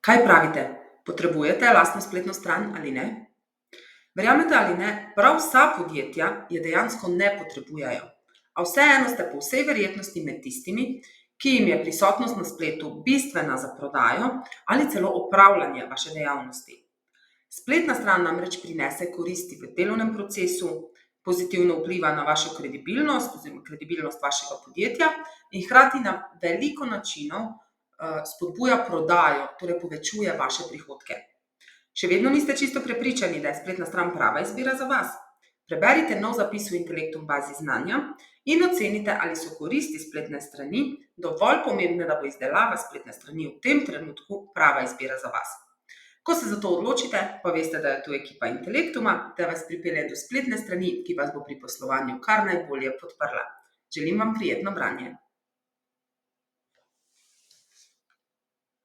Kaj pravite? Potrebujete lastno spletno stran ali ne? Verjamete ali ne, prav vsa podjetja je dejansko ne potrebujejo, a vseeno ste po vsej verjetnosti med tistimi, ki jim je prisotnost na spletu bistvena za prodajo ali celo opravljanje vaše dejavnosti. Spletna stran namreč prinese koristi v delovnem procesu, pozitivno vpliva na vašo kredibilnost oziroma kredibilnost vašega podjetja in hkrati na veliko načinov spodbuja prodajo, torej povečuje vaše prihodke. Še vedno niste čisto prepričani, da je spletna stran prava izbira za vas? Preberite nov zapis v Intelektum bazi znanja in ocenite, ali so koristi spletne strani dovolj pomembne, da bo izdelava spletne strani v tem trenutku prava izbira za vas. Ko se za to odločite, pa veste, da je tu ekipa Intelektuma, da vas pripelje do spletne strani, ki vas bo pri poslovanju kar najbolje podprla. Želim vam prijetno branje.